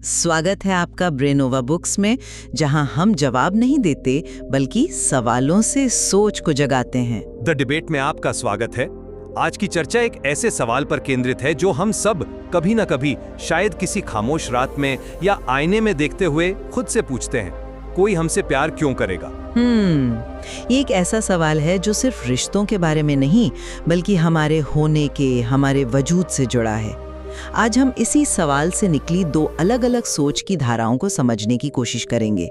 स्वागत है आपका ब्रेनोवा बुक्स में, जहां हम जवाब नहीं देते बल्कि सवालों से सोच को जगाते हैं। द डिबेट में आपका स्वागत है। आज की चर्चा एक ऐसे सवाल पर केंद्रित है जो हम सब कभी न कभी शायद किसी खामोश रात में या आईने में देखते हुए खुद से पूछते हैं, कोई हमसे प्यार क्यों करेगा? ये एक ऐसा सवाल है जो सिर्फ रिश्तों के बारे में नहीं बल्कि हमारे होने के, हमारे वजूद से जुड़ा है। आज हम इसी सवाल से निकली दो अलग-अलग सोच की धाराओं को समझने की कोशिश करेंगे।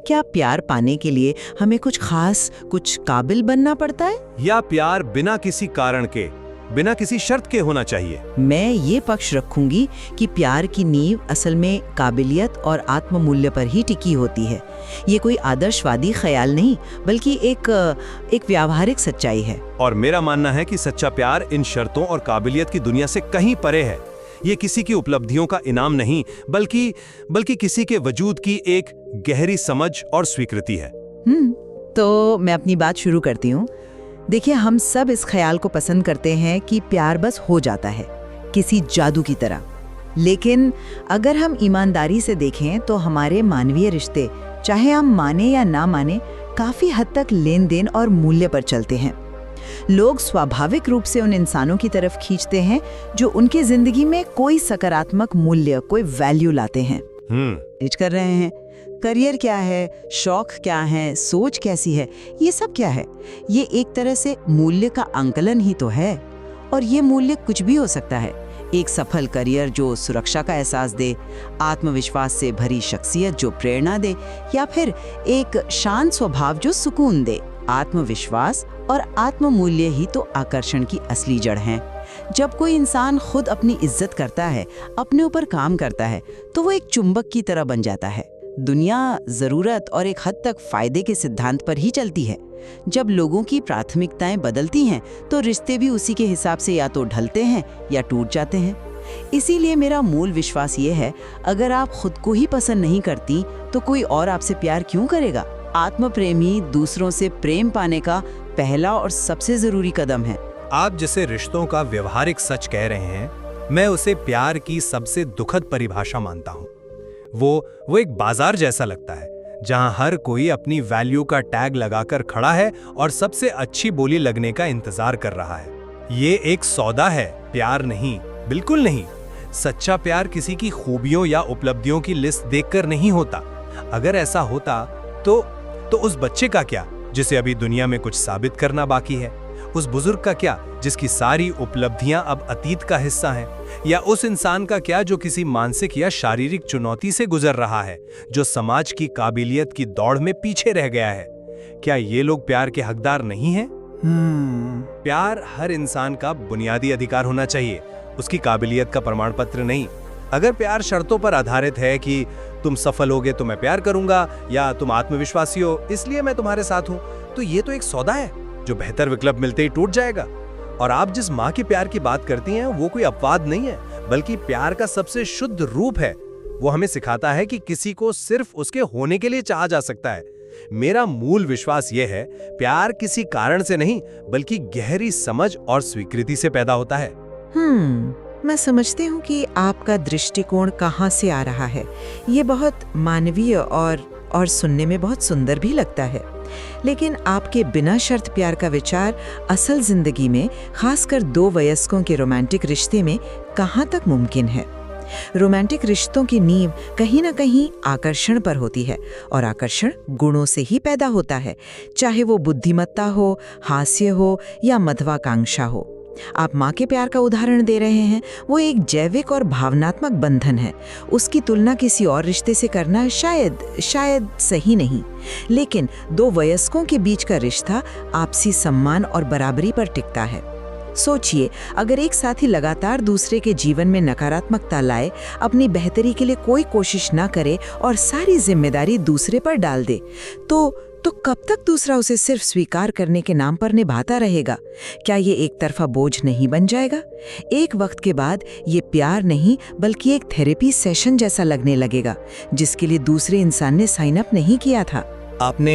क्या प्यार पाने के लिए हमें कुछ खास, कुछ काबिल बनना पड़ता है, या प्यार बिना किसी कारण के, बिना किसी शर्त के होना चाहिए? मैं ये पक्ष रखूंगी कि प्यार की नींव असल में काबिलियत और आत्ममूल्य पर ही टिकी होती है। ये कोई आदर्शवादी ख्याल नहीं बल्कि एक व्यावहारिक सच्चाई है। और मेरा मानना है कि सच्चा प्यार इन शर्तों और काबिलियत की दुनिया से कहीं परे है। ये किसी की उपलब्धियों का इनाम नहीं बल्कि किसी के वजूद की एक गहरी समझ और स्वीकृति है। तो मैं अपनी बात शुरू करती हूँ। देखिए, हम सब इस ख्याल को पसंद करते हैं कि प्यार बस हो जाता है, किसी जादू की तरह। लेकिन अगर हम ईमानदारी से देखें तो हमारे मानवीय रिश्ते, चाहे हम माने या ना माने, काफी हद तक लेन देन और मूल्य पर चलते हैं। लोग स्वाभाविक रूप से उन इंसानों की तरफ खींचते हैं जो उनकी जिंदगी में कोई सकारात्मक मूल्य, कोई वैल्यू लाते हैं। रीच कर रहे हैं। करियर क्या है, शौक क्या है, सोच कैसी है, ये सब क्या है? ये एक तरह से मूल्य का आंकलन ही तो है। और ये मूल्य कुछ भी हो सकता है। एक सफल करियर जो सुरक्षा का एहसास दे, आत्मविश्वास से भरी शख्सियत जो प्रेरणा दे, या फिर एक शांत स्वभाव जो सुकून दे। आत्मविश्वास और आत्ममूल्य ही तो आकर्षण की असली जड़ हैं। जब कोई इंसान खुद अपनी इज्जत करता है, अपने ऊपर काम करता है, तो वो एक चुंबक की तरह बन जाता है। दुनिया जरूरत और एक हद तक फायदे के सिद्धांत पर ही चलती है। जब लोगों की प्राथमिकताएं बदलती हैं, तो रिश्ते भी उसी के हिसाब से या तो ढलते हैं या टूट जाते हैं। इसीलिए मेरा मूल विश्वास ये है, अगर आप खुद को ही पसंद नहीं करती, तो कोई और आपसे प्यार क्यों करेगा? आत्मप्रेमी दूसरों से प्रेम पाने का पहला और सबसे जरूरी कदम है। आप जिसे रिश्तों का व्यवहारिक सच कह रहे हैं, मैं उसे प्यार की सबसे दुखद परिभाषा मानता हूँ। वो एक बाजार जैसा लगता है, जहाँ हर कोई अपनी वैल्यू का टैग लगाकर खड़ा है और सबसे अच्छी बोली लगने का इंतजार कर रहा है। ये एक सौदा है, प्यार नहीं, बिल्कुल नहीं। सच्चा प्यार किसी की खूबियों या उपलब्धियों की लिस्ट देखकर नहीं होता। अगर ऐसा होता तो उस बच्चे का क्या जिसे अभी दुनिया में कुछ साबित करना बाकी है? उस बुजुर्ग का क्या जिसकी सारी उपलब्धियां अब अतीत का हिस्सा हैं? या उस इंसान का क्या जो किसी मानसिक या शारीरिक चुनौती से गुजर रहा है, जो समाज की काबिलियत की दौड़ में पीछे रह गया है? क्या ये लोग प्यार के हकदार नहीं हैं? प्यार हर इंसान का बुनियादी अधिकार होना चाहिए, उसकी काबिलियत का प्रमाण पत्र नहीं। अगर प्यार शर्तों पर आधारित है कि तुम सफल होगे तो मैं प्यार करूंगा, या तुम आत्मविश्वासी हो इसलिए मैं तुम्हारे साथ हूं, तो ये तो एक सौदा है जो बेहतर विकल्प मिलते ही टूट जाएगा। और आप जिस माँ के प्यार की बात करती हैं, वो कोई अपवाद नहीं है, बल्कि प्यार का सबसे शुद्ध रूप है। वो हमें सिखाता है कि किसी को सिर्फ उसके होने के लिए चाहा जा सकता है। मेरा मूल विश्वास ये है, प्यार किसी कारण से नहीं बल्कि गहरी समझ और स्वीकृति से पैदा होता है। मैं समझती हूँ कि आपका दृष्टिकोण कहाँ से आ रहा है। ये बहुत मानवीय और सुनने में बहुत सुंदर भी लगता है। लेकिन आपके बिना शर्त प्यार का विचार असल जिंदगी में, खासकर दो वयस्कों के रोमांटिक रिश्ते में कहाँ तक मुमकिन है? रोमांटिक रिश्तों की नींव कहीं ना कहीं आकर्षण पर होती है, और आकर्षण गुणों से ही पैदा होता है, चाहे वो बुद्धिमत्ता हो, हास्य हो या मध्वाकांक्षा हो। आप माँ के प्यार का उदाहरण दे रहे हैं, वो एक जैविक और भावनात्मक बंधन है। उसकी तुलना किसी और रिश्ते से करना शायद सही नहीं। लेकिन दो वयस्कों के बीच का रिश्ता आपसी सम्मान और बराबरी पर टिकता है। सोचिए, अगर एक साथी लगातार दूसरे के जीवन में नकारात्मकता लाए, अपनी बेहतरी के लिए कोई कोशिश ना करे और सारी जिम्मेदारी दूसरे पर डाल दे, तो कब तक दूसरा उसे सिर्फ स्वीकार करने के नाम पर निभाता रहेगा? क्या ये एक तरफा बोझ नहीं बन जाएगा? एक वक्त के बाद ये प्यार नहीं बल्कि एक थेरेपी सेशन जैसा लगने लगेगा, जिसके लिए दूसरे इंसान ने साइन अप नहीं किया था। आपने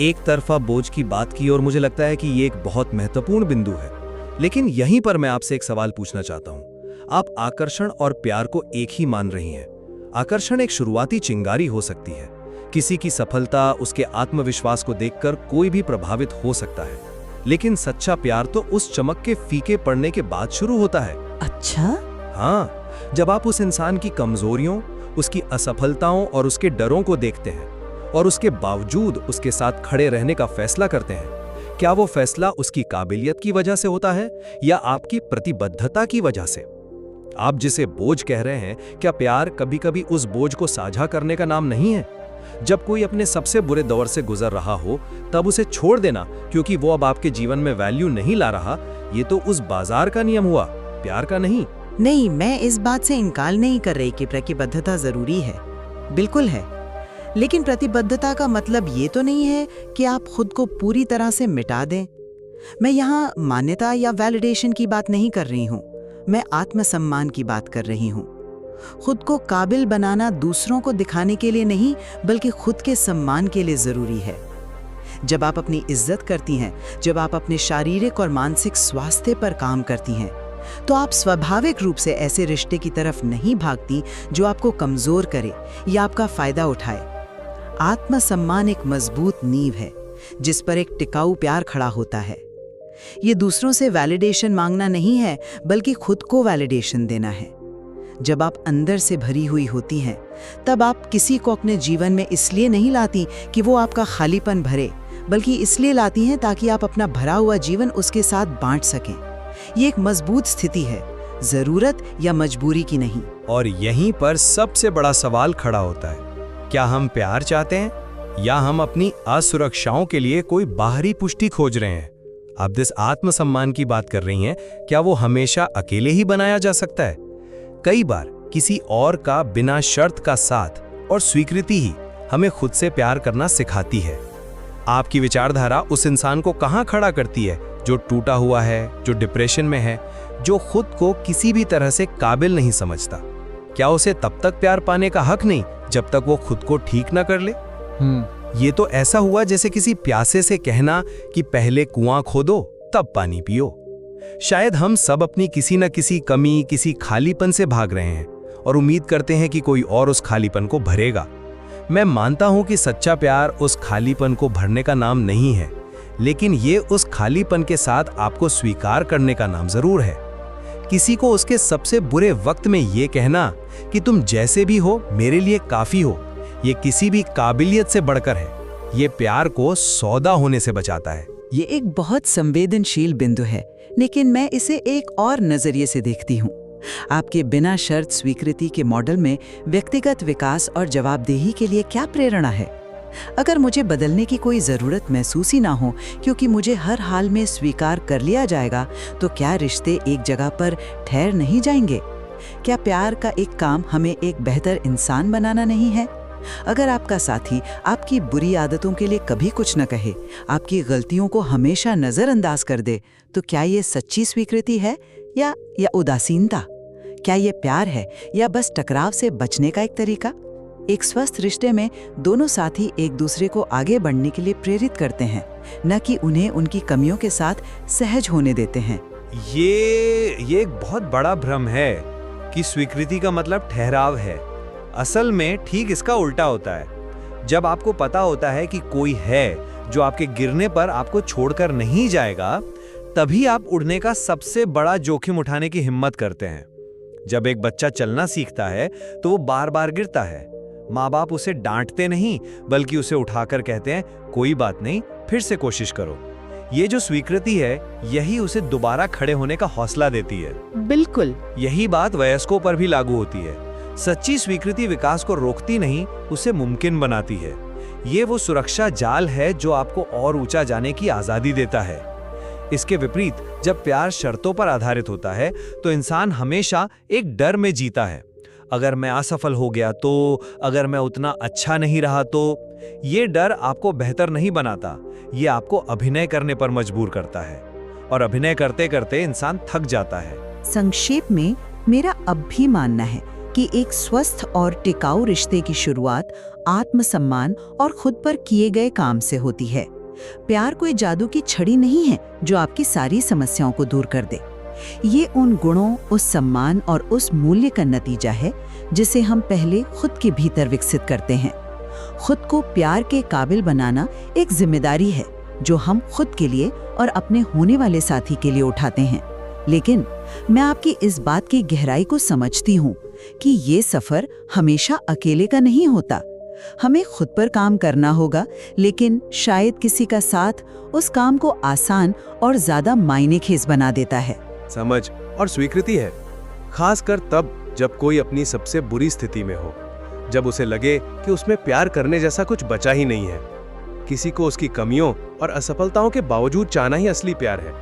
एक तरफा बोझ की बात की और मुझे लगता है कि ये एक बहुत महत्वपूर्ण बिंदु है। लेकिन यहीं पर मैं आपसे एक सवाल पूछना चाहता हूँ। आप आकर्षण और प्यार को एक ही मान रही हैं, आकर्षण एक शुरुआती चिंगारी हो सकती है। किसी की सफलता, उसके आत्मविश्वास को देखकर कोई भी प्रभावित हो सकता है, लेकिन सच्चा प्यार तो उस चमक के फीके पड़ने के बाद शुरू होता है। अच्छा? हाँ, जब आप उस इंसान की कमजोरियों, उसकी असफलताओं और उसके डरों को देखते हैं और उसके बावजूद उसके साथ खड़े रहने का फैसला करते हैं, क्या वो फैसला उसकी काबिलियत की वजह से होता है या आपकी प्रतिबद्धता की वजह से? आप जिसे बोझ कह रहे हैं, क्या प्यार कभी-कभी उस बोझ को साझा करने का नाम नहीं है? जब कोई अपने सबसे बुरे दौर से गुजर रहा हो, तब उसे छोड़ देना क्योंकि वो अब आपके जीवन में वैल्यू नहीं ला रहा, ये तो उस बाजार का नियम हुआ, प्यार का नहीं। नहीं, मैं इस बात से इनकार नहीं कर रही कि प्रतिबद्धता जरूरी है, बिल्कुल है। लेकिन प्रतिबद्धता का मतलब ये तो नहीं है कि आप खुद को पूरी तरह से मिटा दें। मैं यहाँ मान्यता या वैलिडेशन की बात नहीं कर रही हूँ, मैं आत्मसम्मान की बात कर रही हूँ। खुद को काबिल बनाना दूसरों को दिखाने के लिए नहीं, बल्कि खुद के सम्मान के लिए जरूरी है। जब आप अपनी इज्जत करती हैं, जब आप अपने शारीरिक और मानसिक स्वास्थ्य पर काम करती हैं, तो आप स्वाभाविक रूप से ऐसे रिश्ते की तरफ नहीं भागती जो आपको कमजोर करे या आपका फायदा उठाए। आत्मसम्मान एक मजबूत नींव है जिस पर एक टिकाऊ प्यार खड़ा होता है। ये दूसरों से वैलिडेशन मांगना नहीं है, बल्कि खुद को वैलिडेशन देना है। जब आप अंदर से भरी हुई होती हैं, तब आप किसी को अपने जीवन में इसलिए नहीं लाती कि वो आपका खालीपन भरे, बल्कि इसलिए लाती हैं ताकि आप अपना भरा हुआ जीवन उसके साथ बांट सकें। ये एक मजबूत स्थिति है, जरूरत या मजबूरी की नहीं। और यहीं पर सबसे बड़ा सवाल खड़ा होता है, क्या हम प्यार चाहते हैं या हम अपनी असुरक्षाओं के लिए कोई बाहरी पुष्टि खोज रहे हैं? आप जिस आत्मसम्मान की बात कर रही हैं, क्या वो हमेशा अकेले ही बनाया जा सकता है? कई बार किसी और का बिना शर्त का साथ और स्वीकृति ही हमें खुद से प्यार करना सिखाती है। आपकी विचारधारा उस इंसान को कहाँ खड़ा करती है जो टूटा हुआ है, जो डिप्रेशन में है, जो खुद को किसी भी तरह से काबिल नहीं समझता? क्या उसे तब तक प्यार पाने का हक नहीं जब तक वो खुद को ठीक ना कर ले? ये तो ऐसा हुआ जैसे किसी प्यासे से कहना कि पहले कुआं खोदो तब पानी पियो। शायद हम सब अपनी किसी न किसी कमी, किसी खालीपन से भाग रहे हैं और उम्मीद करते हैं कि कोई और उस खालीपन को भरेगा। मैं मानता हूं कि सच्चा प्यार उस खालीपन को भरने का नाम नहीं है, लेकिन ये उस खालीपन के साथ आपको स्वीकार करने का नाम जरूर है। किसी को उसके सबसे बुरे वक्त में ये कहना कि तुम जैसे भी हो मेरे लिए काफी हो, ये किसी भी काबिलियत से बढ़कर है। ये प्यार को सौदा होने से बचाता है। ये एक बहुत संवेदनशील बिंदु है, लेकिन मैं इसे एक और नजरिए से देखती हूँ। आपके बिना शर्त स्वीकृति के मॉडल में व्यक्तिगत विकास और जवाबदेही के लिए क्या प्रेरणा है? अगर मुझे बदलने की कोई ज़रूरत महसूस ही ना हो क्योंकि मुझे हर हाल में स्वीकार कर लिया जाएगा, तो क्या रिश्ते एक जगह पर ठहर नहीं जाएंगे? क्या प्यार का एक काम हमें एक बेहतर इंसान बनाना नहीं है? अगर आपका साथी आपकी बुरी आदतों के लिए कभी कुछ न कहे, आपकी गलतियों को हमेशा नज़रअंदाज कर दे, तो क्या ये सच्ची स्वीकृति है या उदासीनता? क्या ये प्यार है या बस टकराव से बचने का एक तरीका? एक स्वस्थ रिश्ते में दोनों साथी एक दूसरे को आगे बढ़ने के लिए प्रेरित करते हैं, न कि उन्हें उनकी कमियों के साथ सहज होने देते हैं। ये एक बहुत बड़ा भ्रम है कि स्वीकृति का मतलब ठहराव है। असल में ठीक इसका उल्टा होता है। जब आपको पता होता है कि कोई है जो आपके गिरने पर आपको छोड़कर नहीं जाएगा, तभी आप उड़ने का सबसे बड़ा जोखिम उठाने की हिम्मत करते हैं। जब एक बच्चा चलना सीखता है तो वो बार बार गिरता है। माँ बाप उसे डांटते नहीं, बल्कि उसे उठाकर कहते हैं कोई बात नहीं, फिर से कोशिश करो। ये जो स्वीकृति है, यही उसे दोबारा खड़े होने का हौसला देती है। बिल्कुल यही बात वयस्कों पर भी लागू होती है। सच्ची स्वीकृति विकास को रोकती नहीं, उसे मुमकिन बनाती है। ये वो सुरक्षा जाल है जो आपको और ऊंचा जाने की आजादी देता है। इसके विपरीत जब प्यार शर्तों पर आधारित होता है तो इंसान हमेशा एक डर में जीता है। अगर मैं असफल हो गया तो, अगर मैं उतना अच्छा नहीं रहा तो। ये डर आपको बेहतर नहीं बनाता, ये आपको अभिनय करने पर मजबूर करता है, और अभिनय करते करते इंसान थक जाता है। संक्षेप में मेरा अब भी मानना है कि एक स्वस्थ और टिकाऊ रिश्ते की शुरुआत आत्मसम्मान और खुद पर किए गए काम से होती है। प्यार कोई जादू की छड़ी नहीं है जो आपकी सारी समस्याओं को दूर कर दे। ये उन गुणों, उस सम्मान और उस मूल्य का नतीजा है जिसे हम पहले खुद के भीतर विकसित करते हैं। खुद को प्यार के काबिल बनाना एक जिम्मेदारी है जो हम खुद के लिए और अपने होने वाले साथी के लिए उठाते हैं। लेकिन मैं आपकी इस बात की गहराई को समझती हूँ कि ये सफर हमेशा अकेले का नहीं होता। हमें खुद पर काम करना होगा, लेकिन शायद किसी का साथ उस काम को आसान और ज्यादा मायनेखेज बना देता है। समझ और स्वीकृति है, खासकर तब जब कोई अपनी सबसे बुरी स्थिति में हो, जब उसे लगे कि उसमें प्यार करने जैसा कुछ बचा ही नहीं है। किसी को उसकी कमियों और असफलताओं के बावजूद चाहना ही असली प्यार है।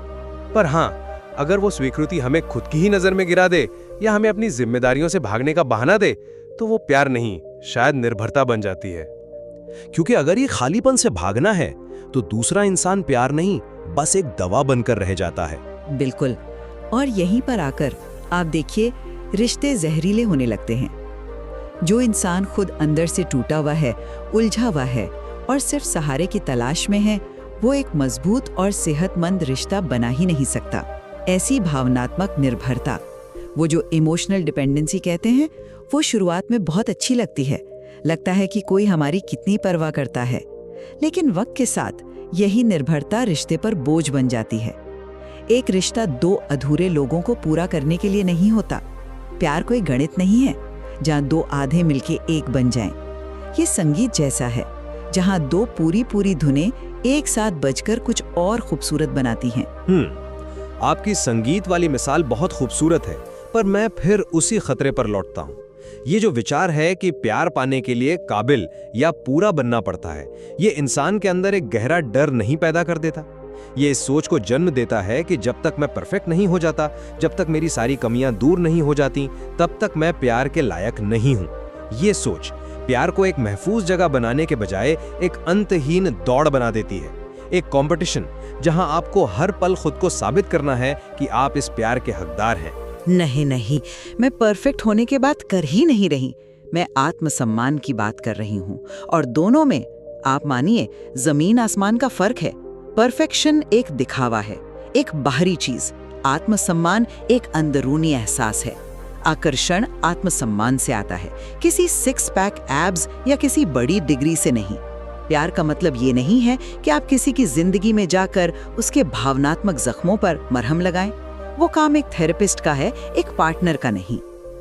पर हाँ, अगर वो स्वीकृति हमें खुद की ही नजर में गिरा दे या हमें अपनी जिम्मेदारियों से भागने का बहाना दे, तो वो प्यार नहीं, शायद निर्भरता बन जाती है। क्योंकि अगर ये खालीपन से भागना है तो दूसरा इंसान प्यार नहीं, बस एक दवा बनकर रह जाता है। बिल्कुल। और यहीं पर आकर आप देखिए, रिश्ते जहरीले होने लगते हैं। जो इंसान खुद अंदर से टूटा हुआ है, उलझा हुआ है और सिर्फ सहारे की तलाश में है, वो एक मजबूत और सेहतमंद रिश्ता बना ही नहीं सकता। ऐसी भावनात्मक निर्भरता, वो जो इमोशनल डिपेंडेंसी कहते हैं, वो शुरुआत में बहुत अच्छी लगती है। लगता है कि कोई हमारी कितनी परवाह करता है, लेकिन वक्त के साथ यही निर्भरता रिश्ते पर बोझ बन जाती है। एक रिश्ता दो अधूरे लोगों को पूरा करने के लिए नहीं होता। प्यार कोई गणित नहीं है जहाँ दो आधे मिलके एक बन जाएं। ये संगीत जैसा है जहाँ दो पूरी धुनें एक साथ बजकर कुछ और खूबसूरत बनाती हैं। आपकी संगीत वाली मिसाल बहुत खूबसूरत है, पर मैं फिर उसी खतरे पर लौटता हूँ। ये जो विचार है कि प्यार पाने के लिए काबिल या पूरा बनना पड़ता है, ये इंसान के अंदर एक गहरा डर नहीं पैदा कर देता? ये इस सोच को जन्म देता है कि जब तक मैं परफेक्ट नहीं हो जाता, जब तक मेरी सारी कमियां दूर नहीं हो जाती, तब तक मैं प्यार के लायक नहीं हूं। ये सोच प्यार को एक महफूज जगह बनाने के बजाय एक अंतहीन दौड़ बना देती है, एक कंपटीशन जहां आपको हर पल खुद को साबित करना है कि आप इस प्यार के हकदार हैं। नहीं, मैं परफेक्ट होने के बात कर ही नहीं रही। मैं आत्मसम्मान की बात कर रही हूँ, और दोनों में आप मानिए जमीन आसमान का फर्क है। परफेक्शन एक दिखावा है, एक बाहरी चीज। आत्मसम्मान एक अंदरूनी एहसास है। आकर्षण आत्मसम्मान से आता है, किसी सिक्स पैक एब्स या किसी बड़ी डिग्री से नहीं। प्यार का मतलब ये नहीं है कि आप किसी की जिंदगी में जाकर उसके भावनात्मक जख्मों पर मरहम लगाएं। वो काम एक थेरेपिस्ट का है, एक पार्टनर का नहीं।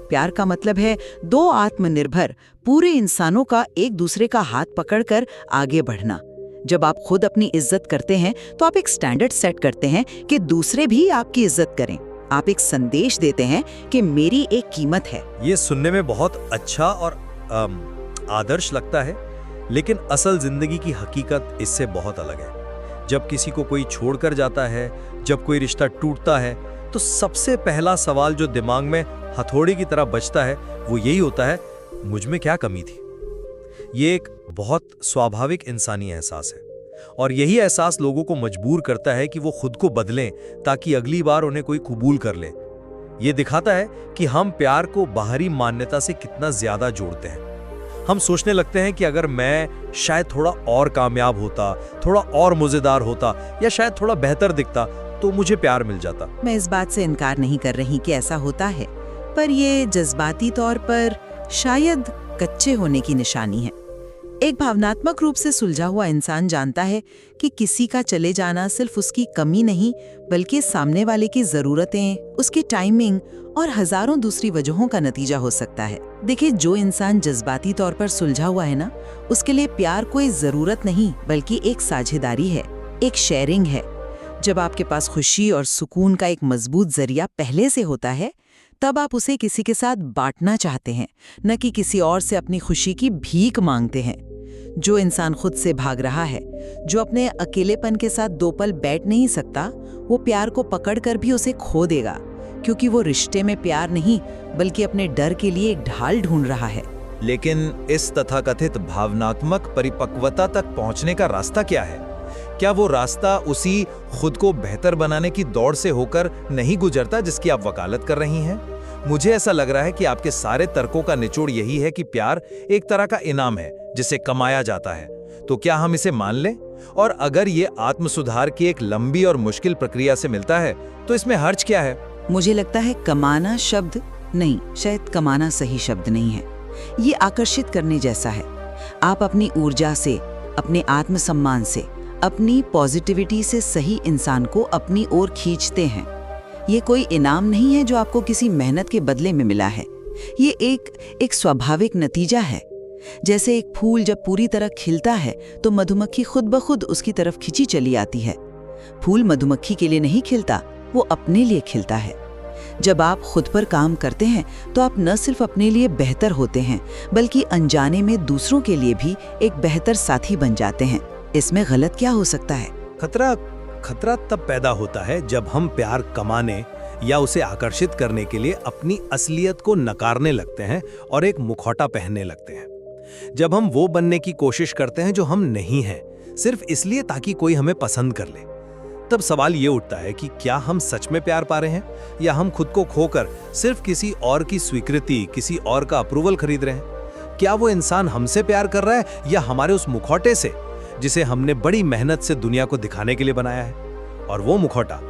प्यार का मतलब है दो आत्मनिर्भर पूरे इंसानों का एक दूसरे का हाथ पकड़कर आगे बढ़ना। जब आप खुद अपनी इज्जत करते हैं तो आप एक स्टैंडर्ड सेट करते हैं कि दूसरे भी आपकी इज्जत करें। आप एक संदेश देते हैं कि मेरी एक कीमत है। ये सुनने में बहुत अच्छा और आदर्श लगता है, लेकिन असल जिंदगी की हकीकत इससे बहुत अलग है। जब किसी को कोई छोड़कर जाता है, जब कोई रिश्ता टूटता है, तो सबसे पहला सवाल जो दिमाग में हथौड़े की तरह बजता है वो यही होता है, मुझ में क्या कमी थी। ये एक बहुत स्वाभाविक इंसानी एहसास है, और यही एहसास लोगों को मजबूर करता है कि वो खुद को बदलें ताकि अगली बार उन्हें कोई कबूल कर ले। ये दिखाता है कि हम प्यार को बाहरी मान्यता से कितना ज्यादा जोड़ते हैं। हम सोचने लगते हैं कि अगर मैं शायद थोड़ा और कामयाब होता, थोड़ा और मजेदार होता, या शायद थोड़ा बेहतर दिखता तो मुझे प्यार मिल जाता। मैं इस बात से इनकार नहीं कर रही कि ऐसा होता है, पर ये जज्बाती तौर पर शायद कच्चे होने की निशानी है। एक भावनात्मक रूप से सुलझा हुआ इंसान जानता है कि किसी का चले जाना सिर्फ उसकी कमी नहीं, बल्कि सामने वाले की जरूरतें, उसकी टाइमिंग और हजारों दूसरी वजहों का नतीजा हो सकता है। देखिए, जो इंसान जज्बाती तौर पर सुलझा हुआ है ना, उसके लिए प्यार कोई जरूरत नहीं बल्कि एक साझेदारी है, एक शेयरिंग है। जब आपके पास खुशी और सुकून का एक मजबूत जरिया पहले से होता है, तब आप उसे किसी के साथ बांटना चाहते हैं, न कि किसी और से अपनी खुशी की भीख मांगते हैं। जो इंसान खुद से भाग रहा है, जो अपने अकेलेपन के साथ दो पल बैठ नहीं सकता, वो प्यार को पकड़कर भी उसे खो देगा, क्योंकि वो रिश्ते में प्यार नहीं बल्कि अपने डर के लिए एक ढाल ढूंढ रहा है। लेकिन इस तथाकथित भावनात्मक परिपक्वता तक पहुंचने का रास्ता क्या है? क्या वो रास्ता उसी खुद को बेहतर बनाने की दौड़ से होकर नहीं गुजरता जिसकी आप वकालत कर रही हैं? मुझे ऐसा लग रहा है कि आपके सारे तर्कों का निचोड़ यही है कि प्यार एक तरह का इनाम है जिसे कमाया जाता है। तो क्या हम इसे मान लें? और अगर ये आत्मसुधार की एक लंबी और मुश्किल प्रक्रिया से मिलता है, तो इसमें हर्ज क्या है? मुझे लगता है कमाना शब्द नहीं, शायद कमाना सही शब्द नहीं है। ये आकर्षित करने जैसा है। आप अपनी ऊर्जा से, अपने आत्मसम्मान से, अपनी पॉजिटिविटी से सही इंसान को अपनी ओर खींचते हैं। ये कोई इनाम नहीं है जो आपको किसी मेहनत के बदले में मिला है। ये एक स्वाभाविक नतीजा है। जैसे एक फूल जब पूरी तरह खिलता है तो मधुमक्खी खुद ब खुद उसकी तरफ खिंची चली आती है। फूल मधुमक्खी के लिए नहीं खिलता, वो अपने लिए खिलता है। जब आप खुद पर काम करते हैं तो आप न सिर्फ अपने लिए बेहतर होते हैं, बल्कि अनजाने में दूसरों के लिए भी एक बेहतर साथी बन जाते हैं। इसमें गलत क्या हो सकता है? खतरा तब पैदा होता है जब हम प्यार कमाने या उसे आकर्षित करने के लिए अपनी असलियत को नकारने लगते हैं और एक मुखौटा पहनने लगते हैं। जब हम वो बनने की कोशिश करते हैं जो हम नहीं हैं, सिर्फ इसलिए ताकि कोई हमें पसंद कर ले, तब सवाल ये उठता है कि क्या हम सच में प्यार पा रहे हैं या हम खुद को खोकर सिर्फ किसी और की स्वीकृति, किसी और का अप्रूवल खरीद रहे हैं? क्या वो इंसान हमसे प्यार कर रहा है या हमारे उस मुखौटे से, जिसे हमने बड़ी मेहनत से दुनिया को दिखाने के लिए बनाया है? और वो मुखौटा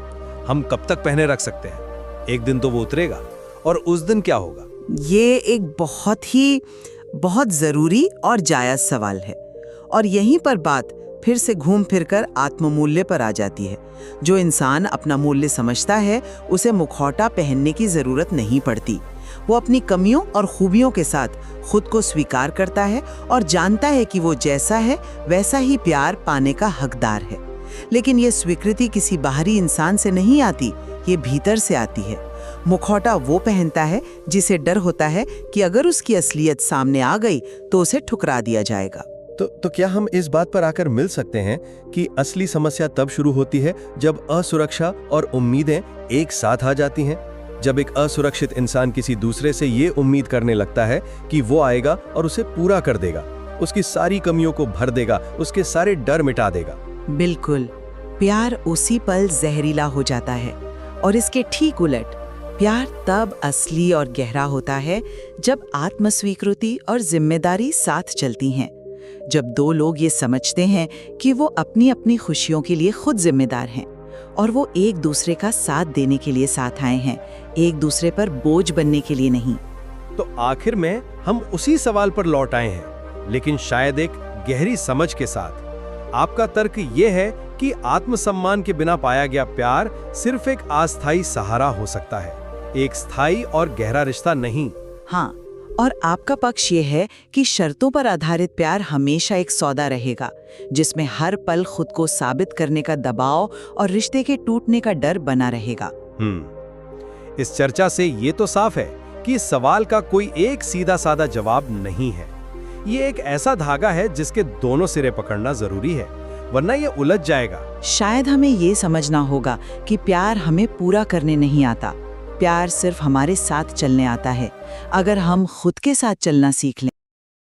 हम कब तक पहने रख सकते हैं? एक दिन तो वो उतरेगा, और उस दिन क्या होगा? ये एक बहुत ज़रूरी और जायज़ सवाल है, और यहीं पर बात फिर से घूम फिरकर आत्ममूल्य पर आ जाती है। जो इंसान अपना मूल्य समझता है, उसे मुखौटा पहनने की ज़रूरत नहीं पड़ती। वो अपनी कमियों और खूबियों के साथ खुद को स्वीकार करता है और जानता है कि वो जैसा है वैसा ही प्यार पाने का हकदार है। लेकिन ये स्वीकृति किसी बाहरी इंसान से नहीं आती, ये भीतर से आती है। मुखौटा वो पहनता है जिसे डर होता है कि अगर उसकी असलियत सामने आ गई तो उसे ठुकरा दिया जाएगा। तो क्या हम इस बात पर आकर मिल सकते हैं कि असली समस्या तब शुरू होती है जब असुरक्षा और उम्मीदें एक साथ आ जाती हैं? जब एक असुरक्षित इंसान किसी दूसरे से ये उम्मीद करने लगता है कि वो आएगा और उसे पूरा कर देगा, उसकी सारी कमियों को भर देगा, उसके सारे डर मिटा देगा। बिल्कुल, प्यार उसी पल जहरीला हो जाता है। और इसके ठीक उलट, प्यार तब असली और गहरा होता है जब आत्मस्वीकृति और जिम्मेदारी साथ चलती हैं। जब दो लोग ये समझते हैं कि वो अपनी अपनी खुशियों के लिए खुद जिम्मेदार हैं और वो एक दूसरे का साथ देने के लिए साथ आए हैं, एक दूसरे पर बोझ बनने के लिए नहीं। तो आखिर में हम उसी सवाल पर लौट आए हैं, लेकिन शायद एक गहरी समझ के साथ। आपका तर्क ये है कि आत्मसम्मान के बिना पाया गया प्यार सिर्फ एक अस्थायी सहारा हो सकता है, एक स्थायी और गहरा रिश्ता नहीं। हाँ, और आपका पक्ष ये है कि शर्तों पर आधारित प्यार हमेशा एक सौदा रहेगा, जिसमें हर पल खुद को साबित करने का दबाव और रिश्ते के टूटने का डर बना रहेगा। इस चर्चा से ये तो साफ है कि इस सवाल का कोई एक सीधा साधा जवाब नहीं है। ये एक ऐसा धागा है जिसके दोनों सिरे पकड़ना जरूरी है, वरना ये उलझ जाएगा। शायद हमें ये समझना होगा कि प्यार हमें पूरा करने नहीं आता, प्यार सिर्फ हमारे साथ चलने आता है। अगर हम खुद के साथ चलना सीख लें